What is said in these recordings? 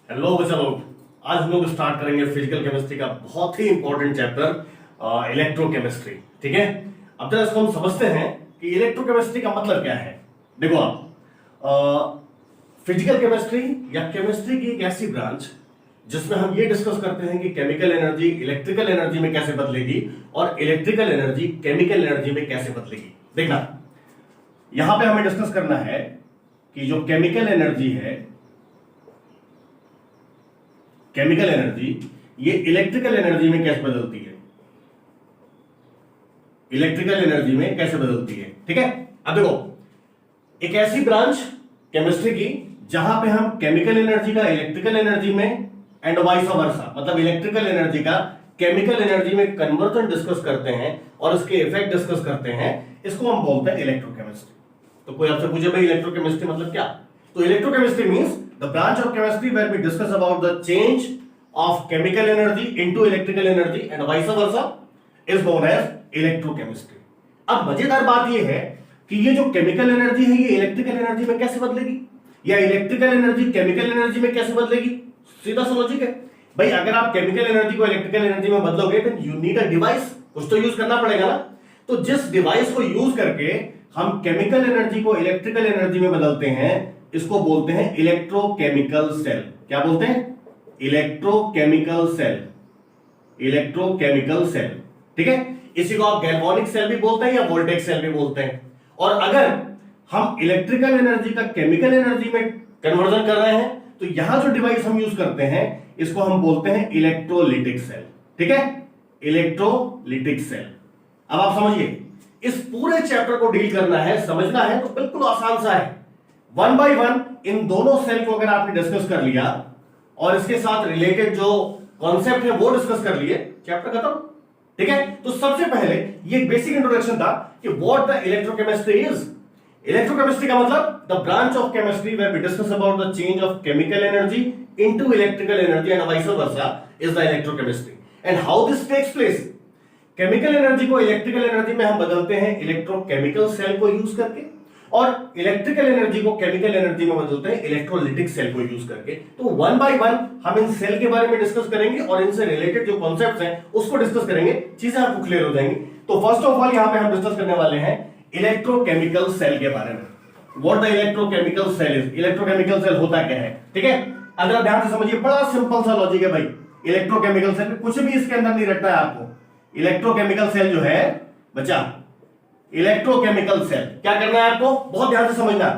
Hello बच्चा लोग, आज हम लोग स्टार्ट करेंगे फिजिकल केमिस्ट्री का बहुत ही इंपॉर्टेंट चैप्टर इलेक्ट्रोकेमिस्ट्री। ठीक है, अब जरा इसको हम समझते हैं कि इलेक्ट्रोकेमिस्ट्री का मतलब क्या है। देखो आप, फिजिकल केमिस्ट्री या केमिस्ट्री की एक ऐसी ब्रांच जिसमें हम ये डिस्कस करते हैं कि केमिकल एनर्जी इलेक्ट्रिकल एनर्जी में कैसे बदलेगी और इलेक्ट्रिकल एनर्जी केमिकल एनर्जी में कैसे बदलेगी। देखना, यहां पे हमें डिस्कस करना है कि जो केमिकल एनर्जी है, केमिकल एनर्जी ये इलेक्ट्रिकल एनर्जी में कैसे बदलती है, इलेक्ट्रिकल एनर्जी में कैसे बदलती है। ठीक है, अब देखो, एक ऐसी ब्रांच केमिस्ट्री की जहां पे हम केमिकल एनर्जी का इलेक्ट्रिकल एनर्जी में एंड वाइस वर्सा, मतलब इलेक्ट्रिकल एनर्जी का केमिकल एनर्जी में कन्वर्जन डिस्कस करते हैं और उसके इफेक्ट डिस्कस करते हैं, इसको हम बोलते हैं इलेक्ट्रोकेमिस्ट्री। तो कोई आपसे पूछे भाई इलेक्ट्रोकेमिस्ट्री मतलब क्या, तो electrochemistry means the branch of chemistry where we discuss about the change of chemical energy into electrical energy and vice versa is known as electrochemistry। अब मजेदार बात यह है कि ये जो केमिकल एनर्जी है ये इलेक्ट्रिकल एनर्जी में कैसे बदलेगी या इलेक्ट्रिकल एनर्जी केमिकल एनर्जी में कैसे बदलेगी। सीधा सा लॉजिक है भाई, अगर आप केमिकल एनर्जी को इलेक्ट्रिकल एनर्जी में बदलोगे तो यू नीड अ डिवाइस, कुछ तो यूज करना पड़ेगा ना। तो जिस डिवाइस को यूज करके हम केमिकल एनर्जी को इलेक्ट्रिकल एनर्जी में बदलते हैं, इसको बोलते हैं इलेक्ट्रोकेमिकल सेल। क्या बोलते हैं? Electrochemical cell, electrochemical cell. ठीक है, इसी को आप गैल्वेनिक सेल भी बोलते हैं या वोल्टेज सेल भी बोलते हैं। और अगर हम इलेक्ट्रिकल एनर्जी का केमिकल एनर्जी में कन्वर्जन कर रहे हैं तो यहां जो डिवाइस हम यूज करते हैं इसको हम बोलते हैं इलेक्ट्रोलिटिक सेल। ठीक है, इलेक्ट्रोलिटिक सेल। अब आप समझिए, इस पूरे चैप्टर को डील करना है, समझना है तो बिल्कुल आसान सा है। वन बाय वन इन दोनों सेल को अगर आपने डिस्कस कर लिया और इसके साथ रिलेटेड जो कॉन्सेप्ट है वो डिस्कस कर लिए, चैप्टर खत्म। ठीक है, तो सबसे पहले ये बेसिक इंट्रोडक्शन था कि what the electrochemistry is. Electrochemistry का मतलब the branch of chemistry where we discuss about the change of chemical energy into electrical energy and vice versa is the electrochemistry. And how this takes place, chemical energy को electrical energy में हम बदलते हैं electrochemical cell को use करके, और electrical energy को chemical energy में बदलते हैं इलेक्ट्रोलिटिक सेल को यूज करके। तो वन बाय वन हम इन सेल के बारे में डिस्कस करेंगे और इनसे रिलेटेड जो कॉन्सेप्ट्स हैं उसको डिस्कस करेंगे, चीजें आपको क्लियर हो जाएंगी। तो फर्स्ट ऑफ ऑल यहां पे हम डिस्कस करने वाले हैं इलेक्ट्रोकेमिकल सेल के बारे में। What the electrochemical cell is, electrochemical cell होता क्या है। ठीक है, अगर ध्यान से समझिए, बड़ा सिंपल सा लॉजिक है भाई। इलेक्ट्रोकेमिकल सेल कुछ भी इसके अंदर नहीं रखना है आपको। इलेक्ट्रोकेमिकल सेल जो है बच्चा, इलेक्ट्रोकेमिकल सेल क्या करना है आपको, बहुत ध्यान से समझना।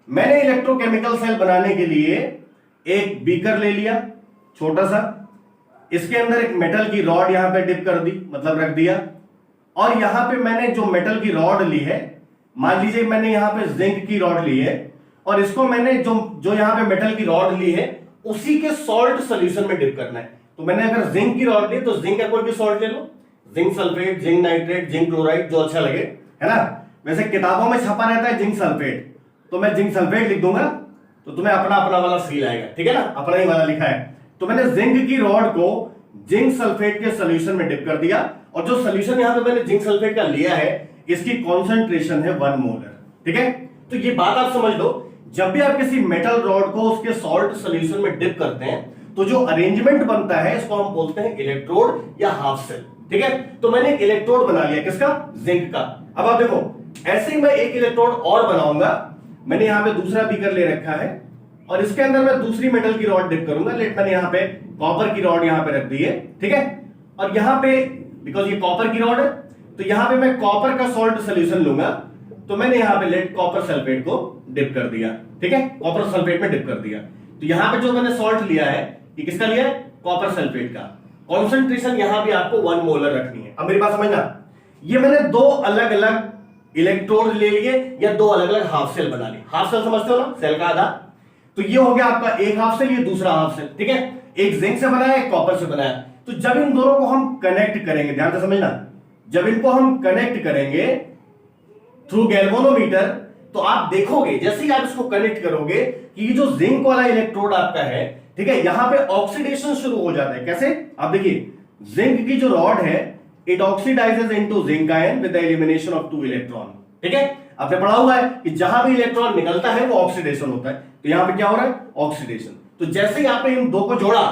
मैंने इलेक्ट्रोकेमिकल सेल बनाने के लिए एक बीकर ले लिया छोटा सा, इसके अंदर एक मेटल की रॉड यहां पे डिप कर दी, मतलब रख दिया, और यहां पे मैंने जो मेटल की रॉड ली है, मान लीजिए मैंने यहां पे जिंक की रॉड ली है, और इसको मैंने जो यहां पे मेटल की रॉड ली है उसी के सॉल्ट सोल्यूशन में डिप करना है। तो मैंने अगर जिंक की रॉड ली तो जिंक का कोई भी सॉल्ट ले लो, zinc sulphate, zinc nitrate, zinc chloride, जो अच्छा लगे, है ना। वैसे किताबों में छपा रहता है जिंक सल्फेट, तो मैं जिंक सल्फेट लिख दूंगा तो तुम्हें अपना अपना वाला फील आएगा। ठीक है ना, अपना ही वाला लिखा है। तो मैंने जिंक की रॉड को जिंक सल्फेट के सॉल्यूशन में डिप कर दिया, और जो सॉल्यूशन यहां पे मैंने जिंक सल्फेट का लिया है इसकी कॉन्सेंट्रेशन है 1 मोलर। ठीक है, तो ये बात आप समझ लो, जब भी आप किसी मेटल रॉड को उसके सॉल्ट सॉल्यूशन में डिप करते हैं तो जो अरेंजमेंट बनता है इसको हम बोलते हैं इलेक्ट्रोड या हाफ सेल। ठीक है, तो मैंने एक इलेक्ट्रोड बना लिया, किसका? जिंक का। अब आप देखो, ऐसे ही मैं एक इलेक्ट्रोड और बनाऊंगा। मैंने यहां पे दूसरा बीकर ले रखा है और इसके अंदर मैं दूसरी मेटल की रॉड डिप करूंगा। लेट मैंने यहां पे कॉपर की रॉड यहां पे रख दी है। ठीक है, और यहां पे बिकॉज ये कॉपर की रॉड है तो यहां पे मैं कॉपर का सॉल्ट सोल्यूशन लूंगा, तो मैंने यहां पे लेड कॉपर सल्फेट को डिप कर दिया। ठीक है, कॉपर सल्फेट में डिप कर दिया। तो यहां पे जो मैंने सॉल्ट लिया है ये किसका लिया है? कॉपर सल्फेट का। कॉन्सेंट्रेशन यहां भी आपको 1 मोलर रखनी है। अब मेरी बात समझना, ये मैंने दो अलग अलग इलेक्ट्रोड ले लिए या दो अलग अलग हाफ सेल बना लिए। हाफ सेल समझते हो ना, सेल का आधा। तो ये हो गया आपका एक हाफ सेल, ये दूसरा हाफ सेल। ठीक है, एक जिंक से बनाया, एक कॉपर से बनाया। तो जब इन दोनों को हम कनेक्ट करेंगे, ध्यान से समझना, जब इनको हम कनेक्ट करेंगे थ्रू गैल्वेनोमीटर, तो आप देखोगे जैसे ही आप इसको कनेक्ट करोगे कि ये जो जिंक वाला इलेक्ट्रोड आपका है, ठीक है, यहां पे ऑक्सीडेशन शुरू हो जाता है। कैसे? आप देखिए, जिंक की जो रॉड है it oxidises into zinc ion with the elimination of 2 electron. ठीक है, आपने पढ़ा हुआ है कि जहां भी इलेक्ट्रॉन निकलता है वो ऑक्सीडेशन होता है। तो यहां पे क्या हो रहा है? ऑक्सीडेशन। तो जैसे ही आपने इन दो को जोड़ा,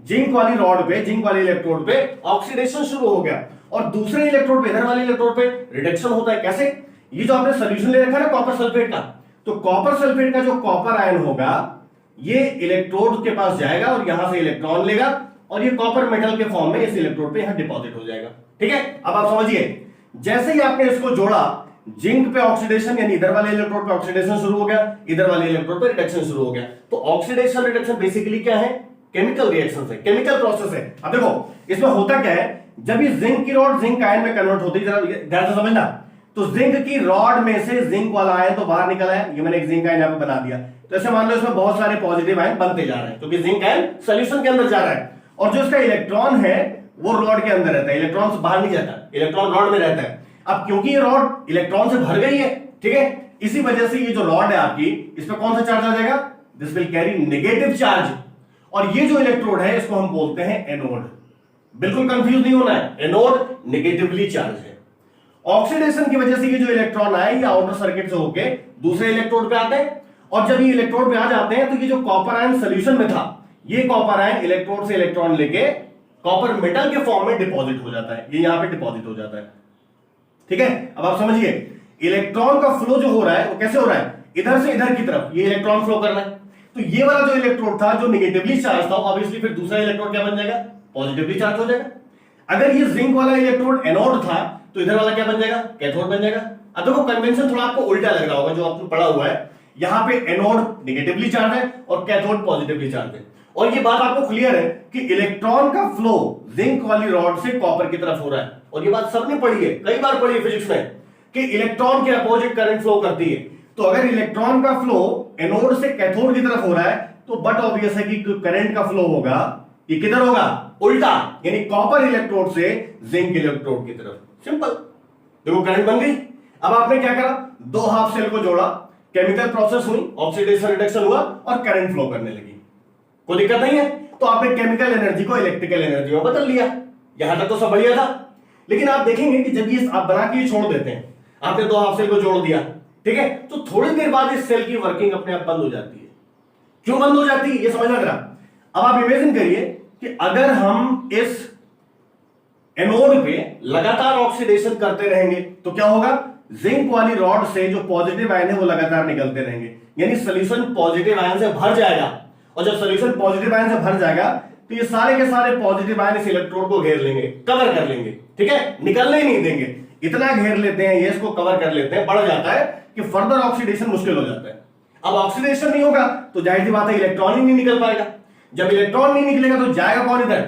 जिंक वाली रॉड पे, जिंक वाले इलेक्ट्रोड पे ऑक्सीडेशन शुरू हो गया, और दूसरे इलेक्ट्रोड पे, इधर वाले इलेक्ट्रोड पे रिडक्शन होता है। कैसे? ये जो आपने सोल्यूशन ले रखा है ना कॉपर सल्फेट का, तो कॉपर सल्फेट का जो कॉपर आयन होगा ये इलेक्ट्रोड के पास जाएगा और यहां से इलेक्ट्रॉन लेगा और ये कॉपर मेटल के फॉर्म में इस इलेक्ट्रोड पे यहां डिपॉजिट हो जाएगा। ठीक है, अब आप समझिए, जैसे ही आपने इसको जोड़ा, जिंक पे ऑक्सीडेशन, यानी इधर वाले इलेक्ट्रोड पे ऑक्सीडेशन शुरू हो गया, इधर वाले इलेक्ट्रोड पे रिडक्शन शुरू हो गया। तो ऑक्सीडेशन रिडक्शन बेसिकली क्या है? केमिकल रिएक्शन है, केमिकल प्रोसेस है। अब देखो इसमें होता क्या है, जब ये जिंक की रॉड जिंक आयन में कन्वर्ट होती है, ध्यान से समझना, तो जिंक की रॉड में से जिंक वाला आयन तो बाहर निकला है, ये मैंने एक जिंक आयन यहां पे बना दिया, तो ऐसे मान लो इसमें बहुत सारे पॉजिटिव आयन बनते जा रहे हैं क्योंकि जिंक आयन सॉल्यूशन के अंदर जा रहा है, और जो इसका इलेक्ट्रॉन है वो रॉड के अंदर रहता है, इलेक्ट्रॉन से बाहर नहीं जाता, इलेक्ट्रॉन रॉड में रहता है। अब क्योंकि ये रॉड इलेक्ट्रॉन से भर गई है, ठीक है, इसी वजह से ये जो रॉड है आपकी, इस पर कौन सा चार्ज आ जाएगा? This will carry negative charge, और ये जो इलेक्ट्रोड है इसको हम बोलते हैं एनोड। बिल्कुल कंफ्यूज नहीं होना है, एनोड नेगेटिवली चार्ज है। ऑक्सीडेशन की वजह से ये जो इलेक्ट्रॉन आए ये आउटर सर्किट से होके दूसरे इलेक्ट्रोड पे आते हैं, और जब ये इलेक्ट्रोड पे आ जाते हैं तो ये जो कॉपर आयन सोल्यूशन में था, ये कॉपर आयन इलेक्ट्रोड से इलेक्ट्रॉन लेके कॉपर मेटल के फॉर्म में डिपॉजिट हो जाता है, ये यहां पे डिपॉजिट हो जाता है। ठीक है, अब आप समझिए, इलेक्ट्रॉन का फ्लो जो हो रहा है वो कैसे हो रहा है? इधर से इधर की तरफ ये इलेक्ट्रॉन फ्लो कर रहा है, तो ये वाला जो इलेक्ट्रोड था जो नेगेटिवली चार्ज था, ऑब्वियसली फिर दूसरा इलेक्ट्रोड क्या बन जाएगा? पॉजिटिवली चार्ज हो जाएगा। अगर ये जिंक वाला इलेक्ट्रोड एनोड था तो इधर वाला क्या बन जाएगा? कैथोड बन जाएगा। अब देखो कन्वेंशन थोड़ा आपको उल्टा लग रहा होगा जो आपने पढ़ा हुआ है, यहां पे एनोड नेगेटिवली चार्ज है और कैथोड पॉजिटिवली चार्ज है, और ये बात आपको क्लियर है कि इलेक्ट्रॉन का फ्लो जिंक वाली रॉड से कॉपर की तरफ हो रहा है, और ये बात सबने पढ़ी है, कई बार पढ़ी है फिजिक्स में कि इलेक्ट्रॉन के अपोजिट करंट फ्लो करती है। तो अगर इलेक्ट्रॉन का फ्लो एनोड से कैथोड की तरफ हो रहा है तो बट ऑब्वियस है कि करंट का फ्लो होगा ये किधर होगा? उल्टा, यानी कॉपर इलेक्ट्रोड से जिंक इलेक्ट्रोड की तरफ। सिंपल, देखो करंट बन गई। अब आपने क्या करा? दो हाफ सेल को जोड़ा, केमिकल प्रोसेस हुई, ऑक्सीडेशन रिडक्शन हुआ और करंट फ्लो करने लगी, कोई दिक्कत नहीं है। तो आपने केमिकल एनर्जी को इलेक्ट्रिकल एनर्जी में बदल लिया। यहां तक तो सब बढ़िया था, लेकिन आप देखेंगे कि जब ये आप बना के छोड़ देते हैं, आपने दो हाफ सेल को जोड़ दिया, ठीक है, तो थोड़ी देर बाद इस सेल की वर्किंग अपने आप बंद हो जाती है। क्यों बंद हो जाती है ये समझना जरा। अब आप इमेजिन करिए कि अगर हम इस एनोड पे लगातार ऑक्सीडेशन करते रहेंगे तो क्या होगा? जिंक वाली रॉड से जो पॉजिटिव आयन है वो लगातार निकलते रहेंगे, यानी सोल्यूशन पॉजिटिव आयन से भर जाएगा, और जब सोल्यूशन पॉजिटिव आयन से भर जाएगा तो ये सारे के सारे पॉजिटिव आयन इस इलेक्ट्रोड को घेर लेंगे, कवर कर लेंगे, ठीक है, निकलने ही नहीं देंगे। इतना घेर लेते हैं, ये इसको कवर कर लेते हैं, बढ़ जाता है कि फर्दर ऑक्सीडेशन मुश्किल हो जाता है। अब ऑक्सीडेशन नहीं होगा तो जाहिर सी बात है इलेक्ट्रॉन ही नहीं निकल पाएगा। जब इलेक्ट्रॉन नहीं निकलेगा तो जाएगा कौन इधर?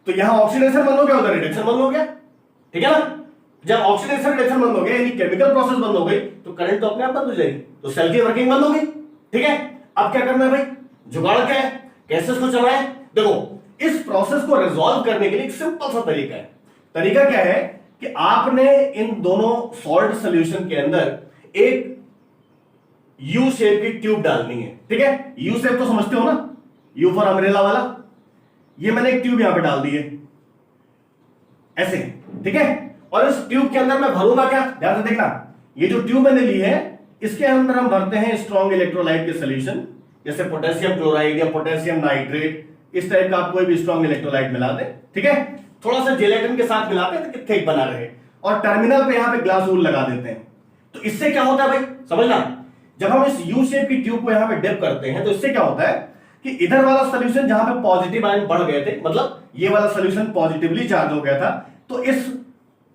तो यहां ऑक्सीडेशन बंद हो गया, उधर रिडक्शन बंद हो गया, ठीक है ना। जब ऑक्सीडेशन रिडक्शन बंद हो गया यानी केमिकल प्रोसेस बंद हो गई तो करंट तो अपने आप बंद हो जाएगी, तो सेल की वर्किंग बंद हो गई, ठीक है। अब क्या करना है भाई? जुगाड़ क्या है? कैसे इसको चलाएं? देखो इस प्रोसेस को रिजॉल्व करने के लिए एक सिंपल सा तरीका है। तरीका क्या है कि आपने इन दोनों सॉल्ट सॉल्यूशन के अंदर एक यू शेप की ट्यूब डालनी है, ठीक है। यू शेप तो समझते हो ना, यू फॉर अम्ब्रेला वाला। ये मैंने एक ट्यूब यहां पे डाल दी है ऐसे, ठीक है, और इस ट्यूब के अंदर मैं भरूंगा क्या? ध्यान से देखना, ये जो ट्यूब मैंने ली है इसके अंदर हम भरते हैं स्ट्रॉन्ग इलेक्ट्रोलाइट के सॉल्यूशन, जैसे पोटेशियम क्लोराइड या पोटेशियम नाइट्रेट, इस टाइप का आप कोई भी स्ट्रॉन्ग इलेक्ट्रोलाइट मिला दे, ठीक है। थोड़ा सा जेलेटिन के साथ मिलाते हैं तो थिक बना रहे, और टर्मिनल पे यहां पे ग्लास वूल लगा देते हैं। तो इससे क्या होता है भाई समझना, जब हम इस यू शेप की ट्यूब को यहां पे डिप करते हैं तो इससे क्या होता है कि इधर वाला सॉल्यूशन जहां पे पॉजिटिव आयन बढ़ गए थे, मतलब ये वाला सॉल्यूशन पॉजिटिवली चार्ज हो गया था, तो इस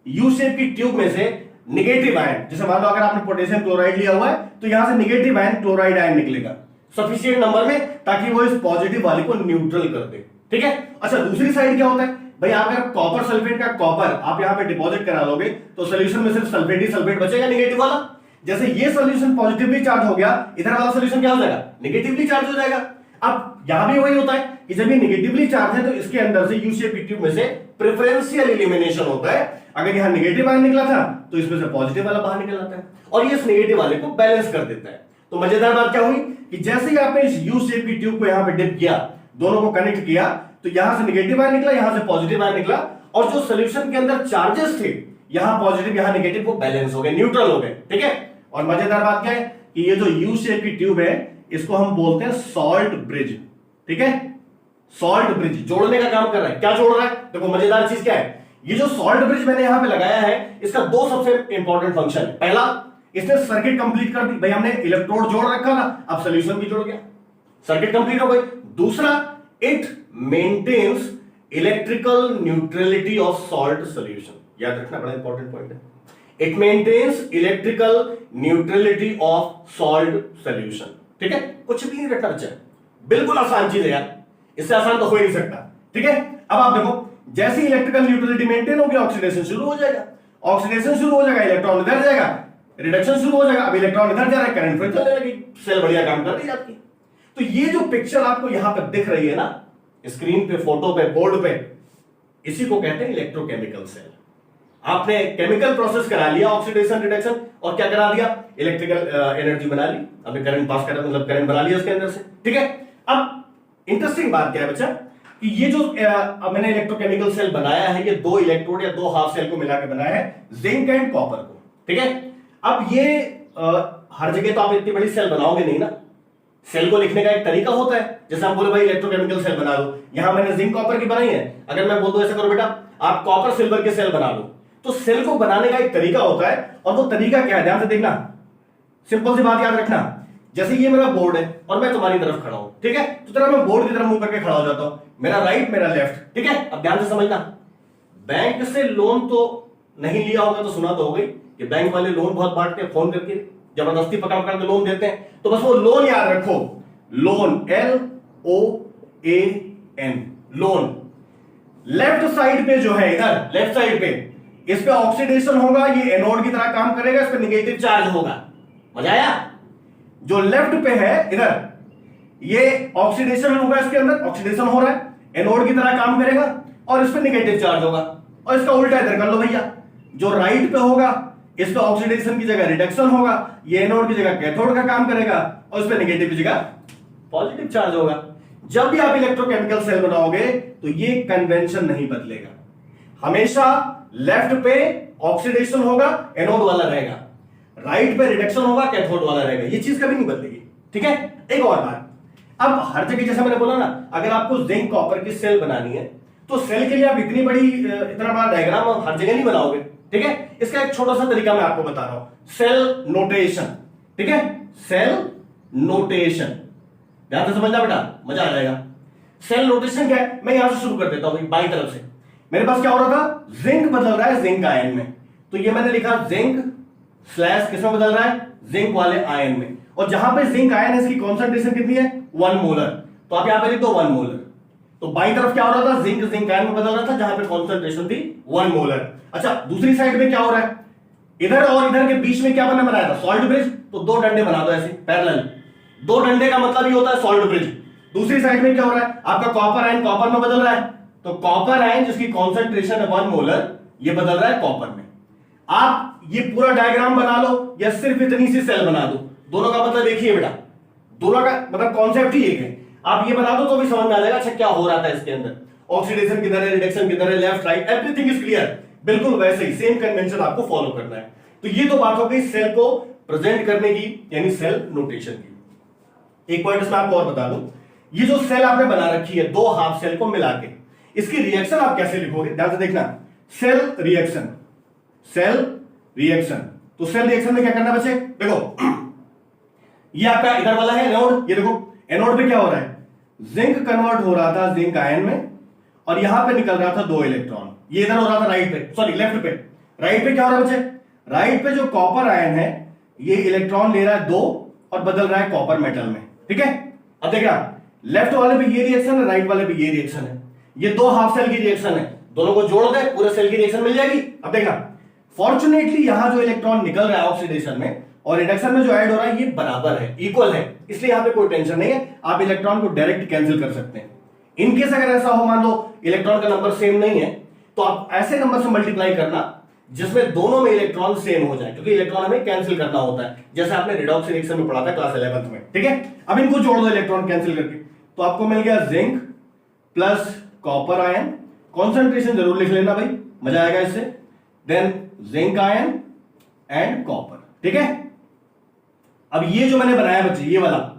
यू शेप की ट्यूब में से नेगेटिव आयन, जैसे मान लो अगर आपने पोटेशियम क्लोराइड लिया हुआ है तो यहां से नेगेटिव आयन क्लोराइड आयन निकलेगा सफिशिएंट नंबर में, ताकि वो इस पॉजिटिव वाले को न्यूट्रल कर दे, ठीक है। अच्छा दूसरी साइड क्या होता है भाई, आप अगर कॉपर सल्फेट का कॉपर आप यहां पे डिपॉजिट करा लोगे तो सॉल्यूशन में सिर्फ सल्फेट ही सल्फेट बचेगा नेगेटिव वाला। जैसे ये सॉल्यूशन पॉजिटिवली चार्ज हो गया, इधर वाला सॉल्यूशन क्या हो जाएगा? नेगेटिवली चार्ज हो जाएगा। अब यहां भी वही होता है कि जब ये नेगेटिवली चार्ज है तो इसके अंदर से यू शेप की ट्यूब में से प्रेफरेंशियल एलिमिनेशन होता है। अगर यहां नेगेटिव आयन निकला था तो इसमें से पॉजिटिव वाला बाहर निकल आता है, और ये इस नेगेटिव वाले को बैलेंस कर देता है। तो मजेदार बात क्या हुई कि जैसे ही आपने इस यू शेप की ट्यूब को यहां पे डिप किया, दोनों को कनेक्ट किया, तो यहां से नेगेटिव आयन निकला, यहां से पॉजिटिव आयन निकला, और जो सॉल्यूशन के अंदर चार्जेस थे, यहां पॉजिटिव यहां नेगेटिव, वो बैलेंस हो गए, न्यूट्रल हो गए, ठीक है। और मजेदार बात क्या है कि ये जो यू शेप की ट्यूब है इसको हम बोलते हैं सॉल्ट ब्रिज, ठीक है, सॉल्ट ब्रिज जोड़ने का काम कर रहा है। क्या जोड़ रहा है? देखो मजेदार चीज क्या है, ये जो सॉल्ट ब्रिज मैंने यहां पे लगाया है, इसका दो सबसे इंपॉर्टेंट फंक्शन है। पहला, इसने सर्किट कंप्लीट कर दी, भाई हमने इलेक्ट्रोड जोड़ रखा था, अब सोल्यूशन भी जुड़ गया, सर्किट कंप्लीट हो गई। दूसरा, it maintains electrical neutrality of salt solution. याद रखना, बड़ा इंपॉर्टेंट पॉइंट है। It maintains electrical neutrality of salt solution. ठीक है, कुछ भी नहीं रखना बच्चा, बिल्कुल आसान चीज है यार, इससे आसान तो हो ही नहीं सकता। ठीक है, अब आप देखो, जैसे इलेक्ट्रिकल न्यूट्रलिटी मेंटेन होगी, ऑक्सीडेशन शुरू हो जाएगा, ऑक्सीडेशन शुरू हो जाएगा, इलेक्ट्रॉन इधर जाएगा, रिडक्शन शुरू हो जाएगा, अब इलेक्ट्रॉन इधर जा रहा है, करंट फिर चलने लगी, सेल बढ़िया काम कर रही जाती है। तो ये जो पिक्चर आपको यहां पर दिख रही है ना, स्क्रीन पे, फोटो पे, बोर्ड पे, इसी को कहते हैं इलेक्ट्रोकेमिकल सेल। आपने केमिकल प्रोसेस करा लिया, ऑक्सीडेशन रिडक्शन, और क्या करा दिया, इलेक्ट्रिकल एनर्जी बना ली, अभी करंट पास कर, मतलब करंट बना लिया उसके अंदर से। ठीक है, अब इंटरेस्टिंग बात क्या है बच्चा, कि ये जो मैंने इलेक्ट्रोकेमिकल सेल बनाया है, ये दो इलेक्ट्रोड या दो हाफ सेल को मिलाकर बनाया है, जिंक एंड कॉपर को। ठीक है, अब ये हर जगह तो आप इतनी बड़ी सेल बनाओगे नहीं ना, सेल को लिखने का एक तरीका होता है, जैसे हम बोले भाई इलेक्ट्रोकेमिकल सेल बना लो, यहां मैंने जिंक कॉपर की बनाई है, अगर मैं बोल दूं ऐसा करो बेटा आप कॉपर सिल्वर के सेल बना लो, तो सेल को बनाने का एक तरीका होता है, और वो तरीका क्या है, ध्यान से देखना, सिंपल सी बात याद रखना। जैसे ये मेरा बोर्ड है और मैं तुम्हारी तरफ खड़ा हूं, ठीक है, तो तेरा मैं बोर्ड की तरफ मुंह करके खड़ा हो जाता हूं, मेरा राइट मेरा लेफ्ट, ठीक है। अब ध्यान से समझना, बैंक से लोन तो नहीं लिया होगा तो सुना तो हो गई कि बैंक वाले लोन बहुत बांटते हैं, फोन करके जबरदस्ती पकड़ पकड़ के लोन देते हैं, तो बस वो लोन याद रखो, loan, LOAN, loan. Left side पे जो है, इधर लेफ्ट साइड पे, इस पे ऑक्सीडेशन होगा, ये एनोड की तरह काम करेगा, इस पे नेगेटिव चार्ज होगा। मजा आया? जो लेफ्ट पे है इधर, ये ऑक्सीडेशन होगा, इसके अंदर ऑक्सीडेशन हो रहा है, एनोड की तरह काम करेगा, और इस पे नेगेटिव चार्ज होगा। और इसका उल्टा इधर कर लो भैया, जो राइट पे होगा, इस पे ऑक्सीडेशन की जगह रिडक्शन होगा, ये एनोड की जगह कैथोड का काम करेगा, और इस पे नेगेटिव की जगह पॉजिटिव चार्ज होगा। जब भी आप इलेक्ट्रोकेमिकल सेल बनाओगे तो ये कन्वेंशन नहीं बदलेगा, हमेशा लेफ्ट पे ऑक्सीडेशन होगा, एनोड वाला रहेगा, राइट पे रिडक्शन होगा, कैथोड वाला रहेगा, ये चीज कभी नहीं बदलेगी। ठीक है, एक और बात, अब हर जगह जैसे मैंने बोला ना, अगर आपको जिंक कॉपर की सेल बनानी है, तो सेल के लिए आप इतनी बड़ी, इतना बड़ा डायग्राम हर जगह नहीं बनाओगे। ठीक है, इसका एक छोटा सा तरीका मैं आपको बता रहा हूं, सेल नोटेशन। ठीक है, सेल नोटेशन, ध्यान से समझना बेटा, मजा आ जाएगा। सेल नोटेशन क्या है, मैं यहां से शुरू कर देता हूं, बाई तरफ से। मेरे पास क्या हो रहा था, जिंक बदल रहा है जिंक आयन में, तो ये मैंने लिखा जिंक स्लैश किसमें बदल रहा है, जिंक वाले आयन में, और जहां पे जिंक आयन है इसकी कॉन्सेंट्रेशन कितनी है, 1 मोलर, तो आप यहां पे लिख दो 1 मोलर। तो बाई तरफ क्या हो रहा था, जिंक जिंक आयन में बदल रहा था, जहां पे कॉन्सेंट्रेशन थी 1 मोलर। अच्छा, दूसरी साइड में क्या हो रहा है, इधर और इधर के बीच में क्या बनाया था, सॉल्ट ब्रिज, तो दो डंडे बना दो ऐसे पैरेलल, दो डंडे का मतलब ही होता है सॉल्ट ब्रिज। दूसरी साइड में क्या हो रहा है, आपका कॉपर आयन कॉपर में बदल रहा है, तो कॉपर आयन जिसकी कॉन्सेंट्रेशन है 1 मोलर, ये बदल रहा है कॉपर में। आप ये पूरा डायग्राम बना लो या सिर्फ इतनी सी सेल बना दो, दोनों का मतलब एक ही है बेटा, दोनों का मतलब कॉन्सेप्ट ही एक है। आप ये बना दो तो भी समझ में आ जाएगा अच्छा क्या हो रहा था इसके अंदर, ऑक्सीडेशन किधर है, रिडक्शन किधर है, left right, everything is clear. बिल्कुल वैसे ही सेम कन्वेंशन आपको फॉलो करना है। तो ये तो बात हो गई सेल को प्रेजेंट करने की, यानी सेल नोटेशन की। एक पॉइंट इसमें आपको और बता दूं, ये जो सेल आपने बना रखी है दो हाफ सेल को मिला के, इसकी रिएक्शन आप कैसे लिखोगे, ध्यान से देखना, सेल रिएक्शन, सेल रिएक्शन। तो सेल रिएक्शन में क्या करना बच्चे, देखो ये आपका इधर वाला है एनोड, ये देखो एनोड पे क्या हो रहा है, जिंक कन्वर्ट हो रहा था जिंक आयन में, और यहां पे निकल रहा था 2 इलेक्ट्रॉन, ये इधर हो रहा था राइट पे, सॉरी लेफ्ट पे। राइट पे क्या हो रहा है बच्चे, राइट पे जो कॉपर आयन है ये इलेक्ट्रॉन ले रहा है 2 और बदल रहा है कॉपर मेटल में। ठीक है, अब देख रहा, लेफ्ट वाले पे ये रिएक्शन है, राइट वाले पे ये रिएक्शन है, ये दो हाफ सेल की रिएक्शन है, दोनों को जोड़ दे पूरे सेल की रिएक्शन मिल जाएगी। अब देखना, फॉर्चुनेटली यहां जो इलेक्ट्रॉन निकल रहा है ऑक्सीडेशन में और रिडक्शन में जो ऐड हो रहा है ये बराबर है, इक्वल है, इसलिए यहां पे कोई टेंशन नहीं है, आप इलेक्ट्रॉन को डायरेक्ट कैंसिल कर सकते हैं। इनकेस अगर ऐसा हो, मान लो इलेक्ट्रॉन का नंबर सेम नहीं है, तो आप ऐसे नंबर से मल्टीप्लाई करना जिसमें दोनों में इलेक्ट्रॉन सेम हो जाए, क्योंकि इलेक्ट्रॉन हमें कैंसिल करना होता है, जैसे आपने रिडॉक्स रिएक्शन में पढ़ा था क्लास 11th में। ठीक है, अब इनको जोड़ दो इलेक्ट्रॉन कैंसिल करके, तो आपको मिल गया zinc plus copper ion, concentration जरूर लिख लेना भाई, मजा आएगा इससे, then zinc ion and copper. ठीक है, अब ये जो मैंने बनाया बच्चे ये वाला,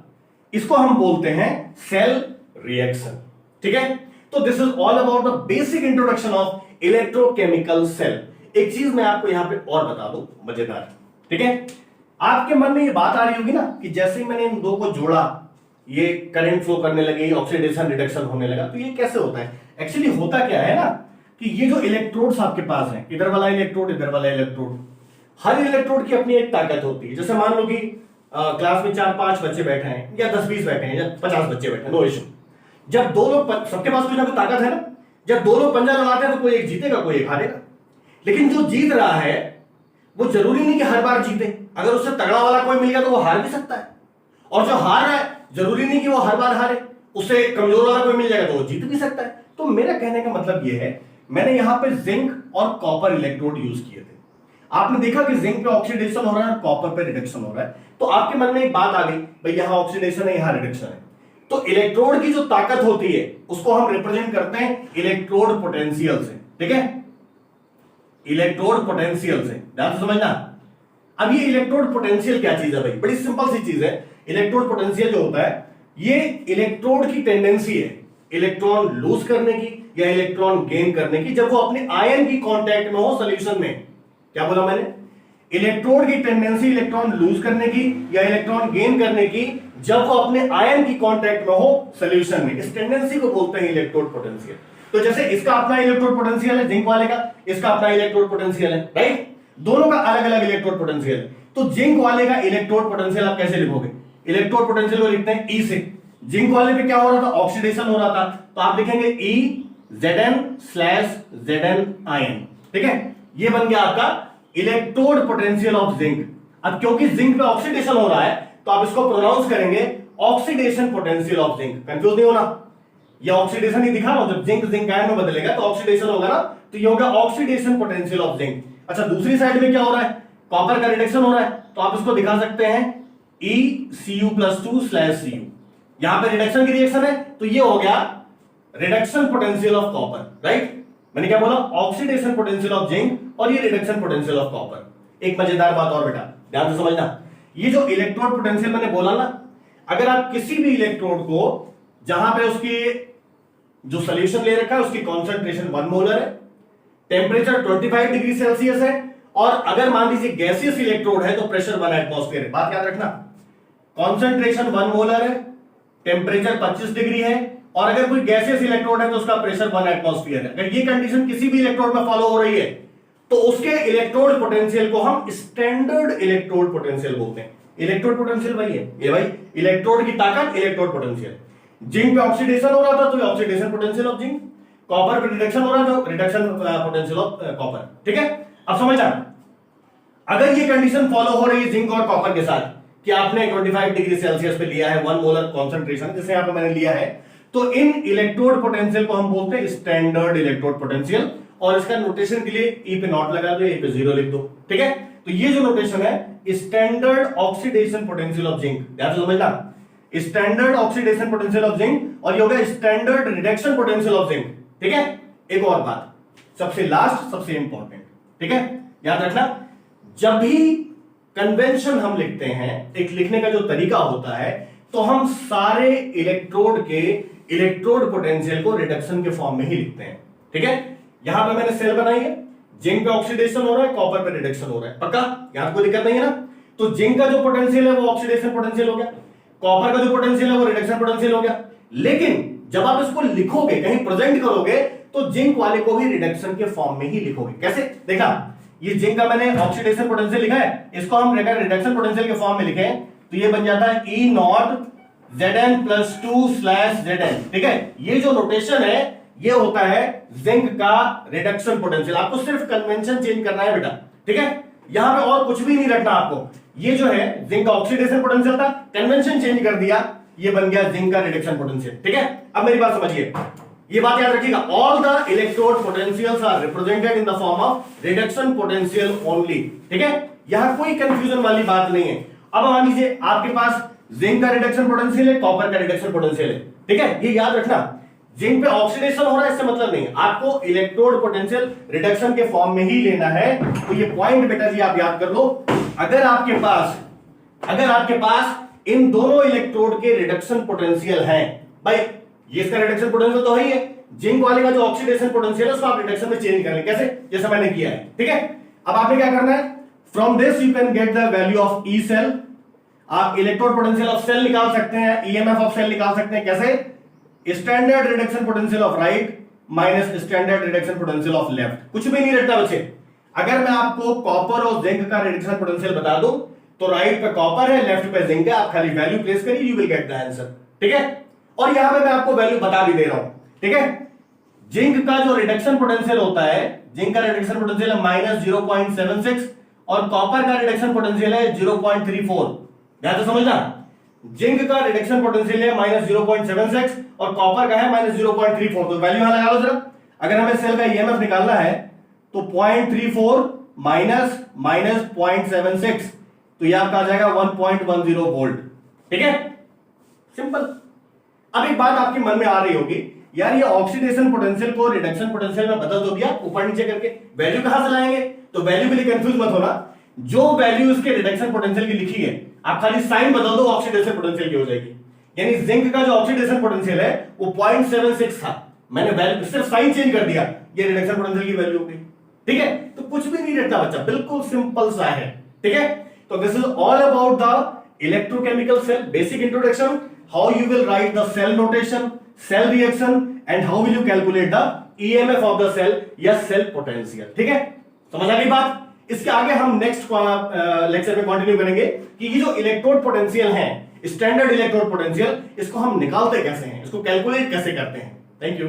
इसको हम बोलते हैं सेल रिएक्शन। ठीक है, तो this is all about the basic introduction of electrochemical cell. एक चीज मैं आपको यहां पे और बता दूं, मजेदार। ठीक है, आपके मन में ये बात आ रही होगी ना कि जैसे ही मैंने इन दो को जोड़ा, ये करंट फ्लो करने लगे, ऑक्सीडेशन रिडक्शन होने लगा, तो ये कैसे होता है? एक्चुअली होता क्या है ना कि ये जो इलेक्ट्रोड्स आपके पास हैं, इधर वाला इलेक्ट्रोड, इधर वाला इलेक्ट्रोड, हर इलेक्ट्रोड की अपनी एक ताकत होती है। जैसे मान लो कि क्लास में 4-5 बच्चे बैठे हैं, या 10-20 बैठे हैं, या 50 बच्चे बैठे हैं, नो इशू। जब दो लोग, सबके पास कुछ ना कुछ ताकत है ना, जब दो लोग पंजा लड़ाते हैं तो कोई एक जीतेगा, कोई एक हारेगा। लेकिन जो जीत रहा है वो जरूरी नहीं कि हर बार जीते। अगर उससे तगड़ा वाला कोई मिल गया तो वो हार भी सकता है, और जो हार रहा है जरूरी नहीं कि वो हर बार हारे। उससे कमजोर वाला कोई मिल जाएगा तो वो जीत भी सकता है। तो मेरा कहने का मतलब ये है, मैंने यहां पे जिंक और कॉपर इलेक्ट्रोड यूज किए थे। आपने देखा कि जिंक पे ऑक्सीडेशन हो रहा है और कॉपर पे रिडक्शन हो रहा है, तो आपके मन में एक बात आ गई, भाई यहां ऑक्सीडेशन है, यहां रिडक्शन है। तो इलेक्ट्रोड की जो ताकत होती है उसको हम रिप्रेजेंट करते हैं इलेक्ट्रोड पोटेंशियल से। ठीक है, इलेक्ट्रोड पोटेंशियल से, ध्यान से समझना। अब ये इलेक्ट्रोड पोटेंशियल क्या चीज है भाई? बड़ी सिंपल सी चीज है। इलेक्ट्रोड पोटेंशियल जो होता है, ये इलेक्ट्रोड की टेंडेंसी है इलेक्ट्रॉन लूज करने की या इलेक्ट्रॉन गेन करने की, जब वो अपने आयन की कांटेक्ट में हो सॉल्यूशन में। क्या बोला मैंने? इलेक्ट्रोड की टेंडेंसी इलेक्ट्रॉन लूज करने की या इलेक्ट्रॉन गेन करने की, जब वो अपने आयन की कांटेक्ट में हो सॉल्यूशन में। इस टेंडेंसी को बोलते हैं इलेक्ट्रोड पोटेंशियल। तो जैसे इसका अपना इलेक्ट्रोड पोटेंशियल है, जिंक वाले का, इसका अपना इलेक्ट्रोड पोटेंशियल है, राइट? दोनों का अलग अलग इलेक्ट्रोड पोटेंशियल है। तो जिंक वाले का इलेक्ट्रोड पोटेंशियल आप कैसे लिखोगे? इलेक्ट्रोड पोटेंशियल को लिखते हैं ई से। जिंक वाले पे क्या हो रहा था? ऑक्सीडेशन हो रहा था, तो आप लिखेंगे ई Zn/Zn आयन। ठीक है, ये बन गया आपका इलेक्ट्रोड पोटेंशियल ऑफ जिंक। अब क्योंकि जिंक पे ऑक्सीडेशन हो रहा है तो आप इसको प्रोनाउंस करेंगे oxidation potential of zinc. Confuse नहीं होना, ये ऑक्सीडेशन ही दिखा रहा हूं। जब जिंक जिंक आयन में बदलेगा तो ऑक्सीडेशन होगा ना, तो ये होगा ऑक्सीडेशन पोटेंशियल ऑफ जिंक। अच्छा, दूसरी साइड में क्या हो रहा है? कॉपर का रिडक्शन हो रहा है, तो आप इसको दिखा सकते हैं ECU+2/Cu। यहां पे रिडक्शन की रिएक्शन है, तो ये हो गया reduction potential of copper, right? मैंने क्या बोला? ऑक्सीडेशन पोटेंशियल ऑफ जिंक और ये रिडक्शन पोटेंशियल ऑफ कॉपर। एक मजेदार बात और बेटा, ध्यान से समझना। ये जो इलेक्ट्रोड पोटेंशियल मैंने बोला ना, अगर आप किसी भी इलेक्ट्रोड को, जहां पे उसकी जो सॉल्यूशन ले रखा है उसकी कॉन्सेंट्रेशन 1 मोलर है, टेम्परेचर 25 डिग्री सेल्सियस है, और अगर मान लीजिए गैसियस इलेक्ट्रोड है तो प्रेशर 1 एटमॉस्फेयर है। बात याद रखना, कॉन्सेंट्रेशन 1 मोलर है, टेम्परेचर 25 डिग्री है, और अगर कोई गैसियस इलेक्ट्रोड है तो उसका प्रेशर 1 एटमॉस्फेयर है। अगर ये कंडीशन किसी भी इलेक्ट्रोड में फॉलो हो रही है तो उसके इलेक्ट्रोड पोटेंशियल को हम स्टैंडर्ड इलेक्ट्रोड पोटेंशियल बोलते हैं। इलेक्ट्रोड पोटेंशियल वही है, ये भाई इलेक्ट्रोड की ताकत, इलेक्ट्रोड पोटेंशियल। जिंक पे ऑक्सीडेशन हो रहा था तो oxidation potential of zinc, copper पे रिडक्शन हो रहा था, रिडक्शन पोटेंशियल ऑफ कॉपर। ठीक है, अब समझना, अगर ये कंडीशन फॉलो हो रही है जिंक और कॉपर के साथ कि आपने 25 डिग्री सेल्सियस पे लिया है 1 मोलर कॉन्सेंट्रेशन, जैसे यहां पे मैंने लिया है, तो इन इलेक्ट्रोड पोटेंशियल को हम बोलते हैं स्टैंडर्ड इलेक्ट्रोड पोटेंशियल। और इसका नोटेशन के लिए ई पे नॉट लगा दो, ए पे 0 लिख दो। ठीक है, तो ये जो नोटेशन है standard oxidation potential of zinc, ध्यान से समझना, standard oxidation potential of zinc, और ये होगा standard reduction potential of zinc. ठीक है, एक और बात, सबसे लास्ट सबसे इंपॉर्टेंट, ठीक है, याद रखना, जब भी कन्वेंशन हम लिखते हैं, एक लिखने का जो तरीका होता है, तो हम सारे इलेक्ट्रोड के इलेक्ट्रोड पोटेंशियल को रिडक्शन के फॉर्म में ही लिखते हैं। ठीक है, यहां पे मैंने सेल बनाई है, जिंक पे ऑक्सीडेशन हो रहा है, कॉपर पे रिडक्शन हो रहा है, पक्का? यहां कोई दिक्कत नहीं है ना? तो जिंक का जो पोटेंशियल है वो ऑक्सीडेशन पोटेंशियल हो गया, कॉपर का जो पोटेंशियल है वो रिडक्शन पोटेंशियल हो गया। लेकिन जब आप इसको लिखोगे, कहीं प्रेजेंट करोगे, तो जिंक वाले को भी रिडक्शन के फॉर्म में ही लिखोगे। कैसे? देखा, ये जिंक का मैंने ऑक्सीडेशन पोटेंशियल लिखा है, इसको हम रिडक्शन पोटेंशियल के फॉर्म में लिखे, तो ये बन जाता है E0Zn+2/Zn। ठीक है, ये जो नोटेशन है ये होता है जिंक का रिडक्शन पोटेंशियल। आपको सिर्फ कन्वेंशन चेंज करना है बेटा। ठीक है, यहां पे और कुछ भी नहीं रखना आपको। ये जो है जिंक का ऑक्सीडेशन पोटेंशियल था, कन्वेंशन चेंज कर दिया, ये बन गया जिंक का रिडक्शन पोटेंशियल। ठीक है, अब मेरी बात समझिए, ये बात याद रखिएगा, all the electrode potentials are represented in the form of reduction potential only. ठीक है, यहां कोई कंफ्यूजन वाली बात नहीं है। अब मान लीजिए आपके पास जिंक का रिडक्शन पोटेंशियल है, कॉपर का रिडक्शन पोटेंशियल है। ठीक है, ये याद रखना, जिंक पे ऑक्सीडेशन हो रहा है इससे मतलब नहीं, आपको इलेक्ट्रोड पोटेंशियल रिडक्शन के फॉर्म में ही लेना है। तो ये पॉइंट बेटा जी आप याद कर लो। अगर आपके पास इन दोनों इलेक्ट्रोड के रिडक्शन पोटेंशियल हैं, भाई ये इसका रिडक्शन पोटेंशियल तो है ही है। जिंक वाले का जो ऑक्सीडेशन पोटेंशियल है उसको आप रिडक्शन में चेंज कर लें, कैसे, जैसे मैंने किया है, ठीक है। अब आपने क्या करना है, from this you can get the value of E cell. आप इलेक्ट्रोड पोटेंशियल ऑफ सेल निकाल सकते हैं, ईएमएफ ऑफ सेल निकाल सकते हैं, कैसे, standard reduction potential of right minus standard reduction potential of left. कुछ भी नहीं रखता बच्चे। अगर मैं आपको कॉपर और जिंक का रिडक्शन पोटेंशियल बता दूं तो राइट पे कॉपर है, लेफ्ट पे जिंक है, आप खाली वैल्यू प्लेस करिए, you will get the answer, ठीक है। और यहां पे मैं आपको वैल्यू बता भी दे रहा हूं, ठीक है। जिंक का जो रिडक्शन पोटेंशियल होता है, जिंक का रिडक्शन पोटेंशियल है -0.76 और कॉपर का रिडक्शन पोटेंशियल है 0.34। ध्यान से समझना, जिंक का रिडक्शन पोटेंशियल है -0.76 और कॉपर का है -0.34। तो वैल्यू यहां लगा लो जरा। अगर हमें सेल का ईएमएफ निकालना है तो 0.34 माइनस -0.76, तो यह आपका आ जाएगा 1.10 वोल्ट, ठीक है, सिंपल। अब एक बात आपके मन में आ रही होगी, यार ये ऑक्सीडेशन पोटेंशियल को रिडक्शन पोटेंशियल में बदल दो दिया ऊपर नीचे करके, वैल्यू कहां से लाएंगे? तो वैल्यू के लिए कंफ्यूज मत होना, जो वैल्यू इसके रिडक्शन पोटेंशियल की लिखी है आप खाली साइन बदल दो, ऑक्सीडेशन पोटेंशियल की हो जाएगी। यानी जिंक का जो ऑक्सीडेशन पोटेंशियल है वो 0.76 था, मैंने वैल्यू सिर्फ साइन चेंज कर दिया, ये रिडक्शन पोटेंशियल की वैल्यू हो गई, ठीक है। तो कुछ भी नहीं रहता बच्चा, बिल्कुल सिंपल सा है, ठीक है। तो this is all about the electrochemical cell basic introduction, how you will write the cell notation, cell reaction and how will you calculate the EMF of the cell या सेल पोटेंशियल, ठीक है। समझ आ गई बात? इसके आगे हम नेक्स्ट लेक्चर में कंटिन्यू करेंगे कि ये जो इलेक्ट्रोड पोटेंशियल है, स्टैंडर्ड इलेक्ट्रोड पोटेंशियल, इसको हम निकालते कैसे हैं, इसको कैलकुलेट कैसे करते हैं। Thank you.